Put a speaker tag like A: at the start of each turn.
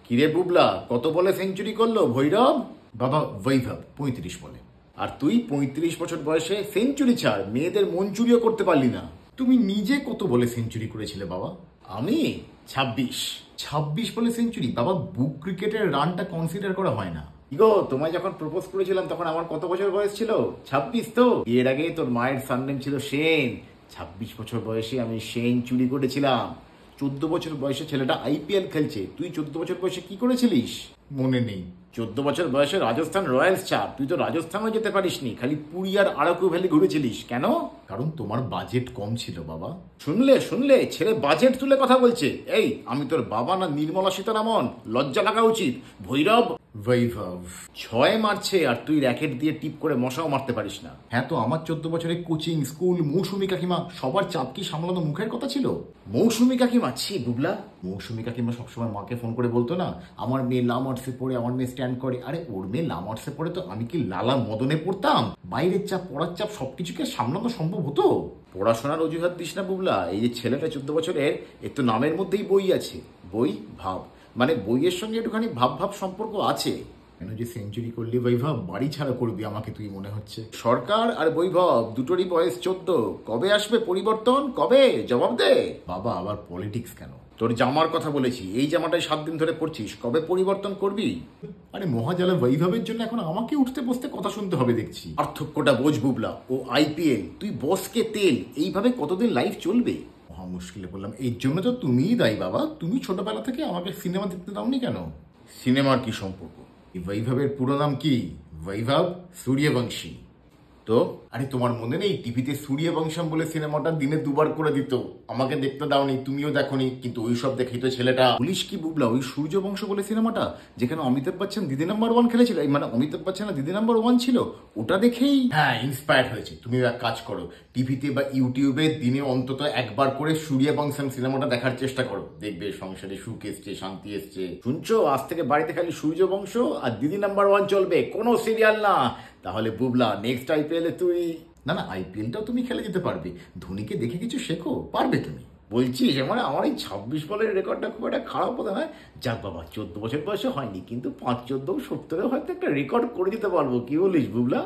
A: কিরে বুবলা, কত বলে সেঞ্চুরি করলো ভৈরব? বাবা বৈভব 35 বলে। আর তুই 35 বছর বয়সে সেঞ্চুরি ছাড়, মেয়েদের মন চুরিও করতে পারলি না। তুমি নিজে কত বলে সেঞ্চুরি করেছিলে বাবা? আমি 26 বলে সেঞ্চুরি। বাবা, বুক ক্রিকেটের রানটা কনসিডার করা হয় না। ইগো, তোমায় যখন প্রপোজ করেছিলাম তখন আমার কত বছর বয়স ছিল? 26 তো। এর আগে তোর মায়ের সারনেম ছিল সেন। 26 বছর বয়সে আমি সেন চুরি করেছিলাম। 14 বছর বয়সে ছেলেটা আইপিএল খেলছে, তুই 14 বছর বয়সে কি করেছিলিস? মনে নেই। 14 বছর বয়সে রাজস্থান রয়্যালস চাপ, তুই তো রাজস্থানও যেতে পারিসনি, খালি পুরী আর আরাকু ভ্যালি ঘুরেছিলিস। কেন? কারণ তোমার বাজেট কম ছিল বাবা। শুনলে ছেলে বাজেট তুলে কথা বলছে। এই, আমি তোর বাবা না নির্মলা সীতারামন? লজ্জা লাগা উচিত। ভৈরব বৈভব 6 মারছে আর তুই র্যাকেট দিয়ে টিপ করে মশাও মারতে পারিস না। হ্যাঁ, তো আমার 14 বছরের কোচিং, স্কুল, মৌসুমী কাকিমা, সবার চাপ কি সামলানো মুখের কথা ছিল? মৌসুমী কাকিমা ছি বুবলা। মৌসুমী কাকিমা সবসময় মাকে ফোন করে বলতো না, আমার মেয়ে লামার্সে পড়ে, আমার মেয়ে স্ট্যান্ড করে। আরে ওর মেয়ে লামার্সে পড়ে তো আমি কি লালা মদনে পড়তাম? বাইরের চাপ, পড়ার চাপ, সবকিছুকে সামলানো সম্ভব হতো? পড়াশোনার অজুহাত দিস না বুবলা। এই যে ছেলেটা 14 বছরের, এর তো নামের মধ্যেই বই আছে। বই ভাব, মানে বইয়ের সঙ্গে একটুখানি ভাব সম্পর্ক আছে। কেন যে সেঞ্চুরি করলি বৈভব, বাড়ি ছাড়া করবি আমাকে তুই মনে হচ্ছে। সরকার আর বৈভব দুটোরই বয়স 14। কবে আসবে পরিবর্তন? কবে? জবাব দে বাবা। আবার পলিটিক্স কেন? তোর জামার কথা বলেছি, এই জামাটাই 7 দিন ধরে পড়ছিস, কবে পরিবর্তন করবি? আরে মহাজালা বৈভবের জন্য এখন আমাকে উঠতে বসতে কথা শুনতে হবে দেখছি। পার্থক্যটা বোঝ বুবলা। ও আইপিএল, তুই বসকে তেল। এইভাবে কতদিন লাইফ চলবে? মহা মুশকিলে বললাম। এর জন্য তো তুমিই দায়ী বাবা। তুমি ছোটবেলা থেকে আমাকে সিনেমা দেখতে দাওনি কেন? সিনেমার কি সম্পর্ক? বৈভবের পুরো নাম কি? বৈভব সূর্যবংশী। তো আরে তোমার মনে নেই টিভিতে সূর্যবংশম বলে সিনেমাটা দিনে 2বার করে দিত? আমাকে দেখতে দাওনি, তুমিও দেখোনি, কিন্তু ওই সব দেখেই তো ছেলেটা। পুলিশ কি বুবলা, ওই সূর্যবংশ বলে সিনেমাটা যেখানে অমিতাভ বচ্চন দিদি নাম্বার 1 খেলেছিল, মানে অমিতাভ বচ্চন দিদি নাম্বার 1 ছিল, ওটা দেখেই হ্যাঁ ইন্সপায়ার হয়েছে। তুমি এক কাজ করো, টিভিতে বা ইউটিউবে দিনে অন্তত একবার করে সূর্যবংশম সিনেমাটা দেখার চেষ্টা করো। দেখবে সংসারে সুখ এসছে, শান্তি এসছে। শুনছো, আজ থেকে বাড়িতে খালি সূর্যবংশ আর দিদি নাম্বার 1 চলবে, কোনো সিরিয়াল না। তাহলে বুবলা নেক্সট আইপিএলে তুই না, আইপিএলটাও তুমি খেলে যেতে পারবে। ধোনিকে দেখে কিছু শেখো, পারবে তুমি। বলছিস মানে আমার এই 26 বলের রেকর্ডটা খুব একটা খারাপ হতো না? যাক বাবা, 14 বছর বয়সে হয়নি, কিন্তু 5, 14, 17 হয়তো একটা রেকর্ড করে দিতে পারবো। কি বলিস বুবলা?